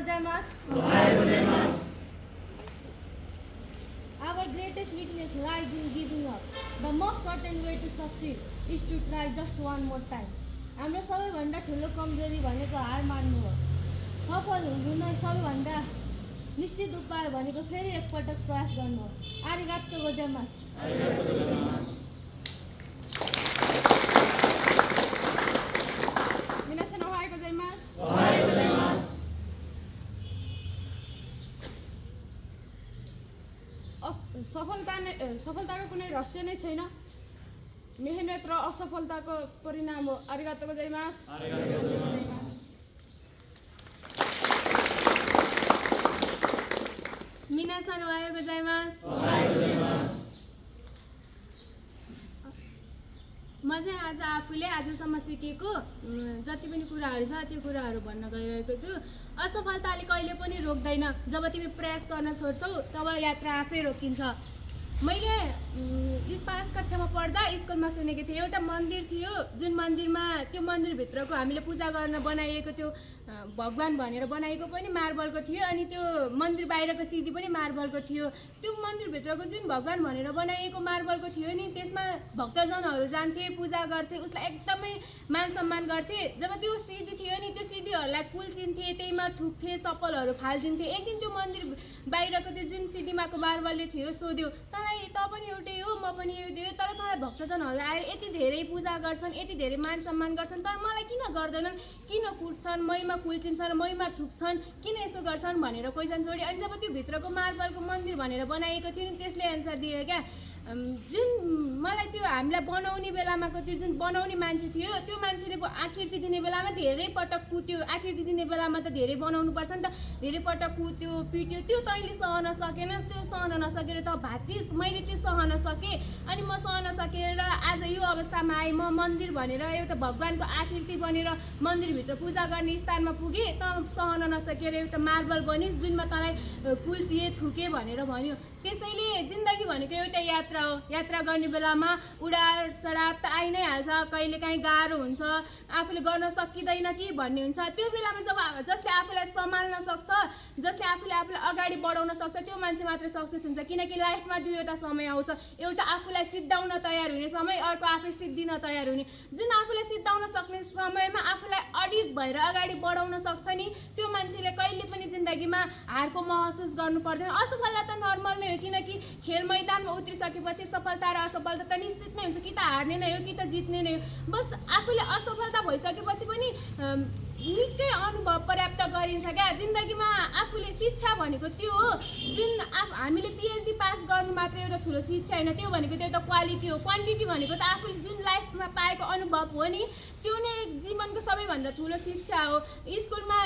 gozaimasu. Our greatest weakness lies in giving up. The most certain way to succeed is to try just one more time. हाम्रो सबैभन्दा ठुलो कमजोरी भनेको हार मान्नु हो। सफल हुनु नै सबैभन्दा निश्चित उपाय भनेको फेरि एकपटक प्रयास गर्नु हो। आरिगातो गोजाइमासु। Minasan ohayo gozaimasu. सफलताको कुनै रहस्य नै छैन। मेहनत र असफलताको परिणाम हो। आरिगातो गोजाइमासु। मिनासान ओहायो गोजाइमासु। म चाहिँ आज आफूले आजसम्म सिकेको जति पनि कुराहरू छ त्यो कुराहरू भन्न गइरहेको छु। असफलताले कहिले पनि रोक्दैन। जब तिमी प्रयास गर्न छोड्छौ तब यात्रा आफै रोकिन्छ। मैले पाँच कक्षामा पढ्दा स्कुलमा सुनेको थिएँ, एउटा मन्दिर थियो जुन मन्दिरमा त्यो मन्दिरभित्रको हामीले पूजा गर्न बनाइएको त्यो भगवान भनेर बनाएको पनि मार्बलको थियो, अनि त्यो मन्दिर बाहिरको सिधी पनि मार्बलको थियो। त्यो मन्दिरभित्रको जुन भगवान भनेर बनाइएको मार्बलको थियो नि, त्यसमा भक्तजनहरू जान्थे, पूजा गर्थे, उसलाई एकदमै मान सम्मान गर्थे। जब त्यो सिधी थियो नि, त्यो सिधीहरूलाई कुल्चिन्थे, त्यहीमा थुक्थे, चप्पलहरू फालिदिन्थे। एक दिन त्यो मन्दिर बाहिरको त्यो जुन सिधीमाको मार्बलले थियो सोध्यो, तँलाई त पनि एउटै हो, म पनि एउटै हो, तर तँलाई भक्तजनहरू आएर यति धेरै पूजा गर्छन्, यति धेरै मान सम्मान गर्छन्, तर मलाई किन गर्दैनन्, किन कुट्छन्, मैमा कुल्चिन्छन्, मैमा ठुक्छन्, किन यसो गर्छन् भनेर क्वेसन छोड्यो। अनि जब त्यो भित्रको मार्बलको मन्दिर भनेर बनाइएको थियो नि, त्यसले एन्सर दियो क्या। जुन मलाई त्यो हामीलाई बनाउने बेलामाको त्यो जुन बनाउने मान्छे थियो, त्यो मान्छेले आकृति दिने बेलामा धेरै पटक कुट्यो। आकृति दिने बेलामा त धेरै बनाउनु पर्छ नि त, धेरै पटक कुट्यो, पिट्यो। त्यो तैँले सहन सकेनस्, त्यो सहन नसकेर त भाँचिस्। मैले त्यो सहन सकेँ, अनि म सहन सकेर आज यो अवस्थामा आएँ। म मन्दिर भनेर एउटा भगवानको आकृति बनेर मन्दिरभित्र पूजा गर्ने स्थानमा पुगेँ, त सहन नसकेर एउटा मार्बल बनिस् जुनमा तँलाई कुल्चिए, थुके भनेर भन्यो। त्यसैले जिन्दगी भनेको एउटा यात्रा हो। यात्रा गर्ने बेलामा उडार चढाव त आइ नै हाल्छ, कहिलेकाहीँ गाह्रो हुन्छ, आफूले गर्न सकिँदैन कि भन्ने हुन्छ। त्यो बेलामा जब जसले आफूलाई सम्हाल्न सक्छ, जसले आफूलाई अगाडि बढाउन सक्छ, त्यो मान्छे मात्र सक्सेस हुन्छ। किनकि लाइफमा दुईवटा समय आउँछ, एउटा आफूलाई सिद्धाउन तयार हुने समय, अर्को आफै सिद्धिन तयार हुने। जुन आफूलाई सिद्धाउन सक्ने समयमा आफूलाई अडिग भएर अगाडि बढाउन सक्छ नि, त्यो मान्छेले कहिले पनि जिन्दगीमा हारको महसुस गर्नु पर्दैन। असफलता त नर्मल नै हो, किनकि खेल मैदानमा उत्रिसकेपछि सफलता र असफलता त निश्चित नै हुन्छ। कि त हार्ने नै हो कि त जित्ने नै हो। बस आफूले असफलता भइसकेपछि पनि निकै अनुभव पर्याप्त गरिन्छ क्या। जिन्दगीमा आफूले शिक्षा भनेको त्यो हो, जुन हामीले पिएचडी पास गर्नु मात्र एउटा ठुलो शिक्षा होइन, त्यो भनेको त्यो एउटा क्वालिटी हो। क्वान्टिटी भनेको त आफूले जुन लाइफमा पाएको अनुभव हो नि, त्यो नै जीवनको सबैभन्दा ठुलो शिक्षा हो। स्कुलमा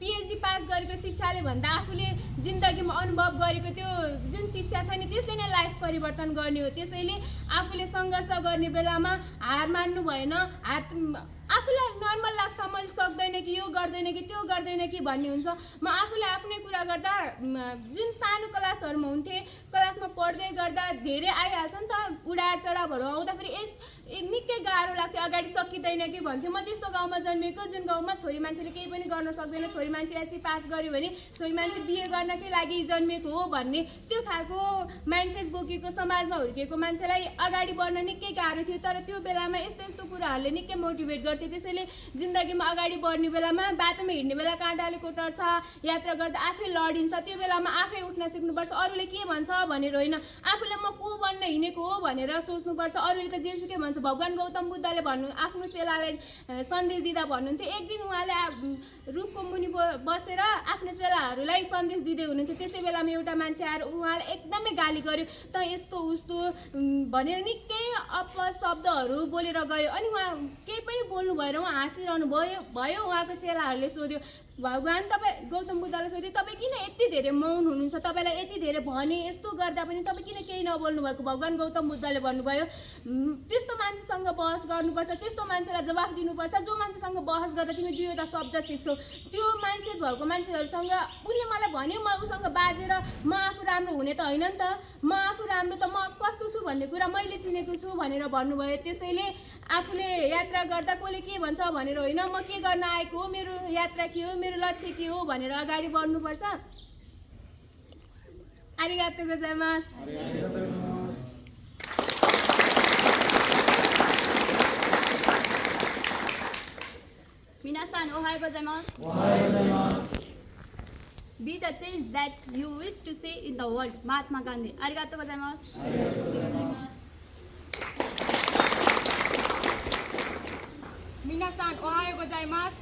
पिएचडी पास गरेको शिक्षाले भन्दा आफूले जिन्दगीमा अनुभव गरेको त्यो जुन शिक्षा छ नि, त्यसले नै लाइफ परिवर्तन गर्ने हो। त्यसैले आफूले सङ्घर्ष गर्ने बेलामा हार मान्नु भएन। आफूलाई नर्मल लाग्छ, मैले सक्दैन कि, यो गर्दैन कि, त्यो गर्दैन कि भन्ने हुन्छ। म आफूले आफ्नै कुरा गर्दा जुन सानो क्लासहरूमा हुन्थेँ, क्लासमा पढ्दै गर्दा धेरै आइहाल्छ नि त, उडार चढावहरू आउँदाखेरि निकै गाह्रो लाग्थ्यो, अगाडि सकिँदैन कि भन्थ्यो। म त्यस्तो गाउँमा जन्मेको जुन गाउँमा छोरी मान्छेले केही पनि गर्न सक्दैन, छोरी मान्छे एससी पास गर्यो भने छोरी मान्छे बिहे गर्नकै लागि जन्मेको हो भन्ने त्यो खालको माइन्डसेट बोकेको समाजमा हुर्किएको मान्छेलाई अगाडि बढ्न निकै गाह्रो थियो। तर त्यो बेलामा यस्तो यस्तो कुराहरूले निकै मोटिभेट गर्थ्यो। त्यसैले जिन्दगीमा अगाडि बढ्ने बेलामा बाटोमा हिँड्ने बेला काँटाले कोटर्छ, यात्रा गर्दा आफै लडिन्छ, त्यो बेलामा आफै उठ्न सिक्नुपर्छ। अरूले के भन्छ भनेर होइन, आफूले म को बन्न हिँडेको हो भनेर सोच्नुपर्छ। अरूले त जेसुकै भन्छ। भगवान गौतम बुद्धले आफ्नो चेलालाई सन्देश दिँदा भन्नुहुन्थ्यो, एक दिन उहाँले रुखको मुनि बसेर आफ्नो चेलाहरूलाई सन्देश दिँदै हुनुहुन्थ्यो। त्यसै बेलामा एउटा मान्छे आएर उहाँलाई एकदमै गाली गर्यो, त यस्तो उस्तो भनेर निकै अपशब्दहरू बोलेर गयो। अनि उहाँ केही पनि बोल्नु भएर उहाँ हाँसिरहनु भयो। उहाँको चेलाहरूले सोध्यो, भगवान तपाईँ गौतम बुद्धले सोध्यो, तपाईँ किन यति धेरै मौन हुनुहुन्छ, तपाईँलाई यति धेरै भने यस्तो गर्दा पनि तपाईँ किन केही नबोल्नु भएको। भगवान गौतम बुद्धले भन्नुभयो, त्यस्तो मान्छेसँग बहस गर्नुपर्छ, त्यस्तो मान्छेलाई जवाफ दिनुपर्छ जो मान्छेसँग बहस गर्दा तिमी दुईवटा शब्द सिक्छौ। त्यो मान्छे भएको मान्छेहरूसँग उसले मलाई भन्यो, म उसँग बाजेर म आफू राम्रो हुने त होइन नि त, म आफू राम्रो त म कस्तो छु भन्ने कुरा मैले चिनेको छु भनेर भन्नुभयो। त्यसैले आफूले यात्रा गर्दा कसले के भन्छ भनेर होइन, म के गर्न आएको हो, मेरो यात्रा के हो, मेरो लक्ष्य के हो भनेर अगाडि बढ्नुपर्छ। आरिगातो गोजाइमास। Minasan, ohayou gozaimasu. Be the change that you wish to see in the world. Mahatma Gandhi. Arigatou gozaimasu. Minasan, ohayou gozaimasu.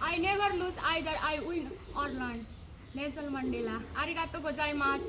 I never lose, either I win or learn. Nelson Mandela. Arigatou gozaimasu.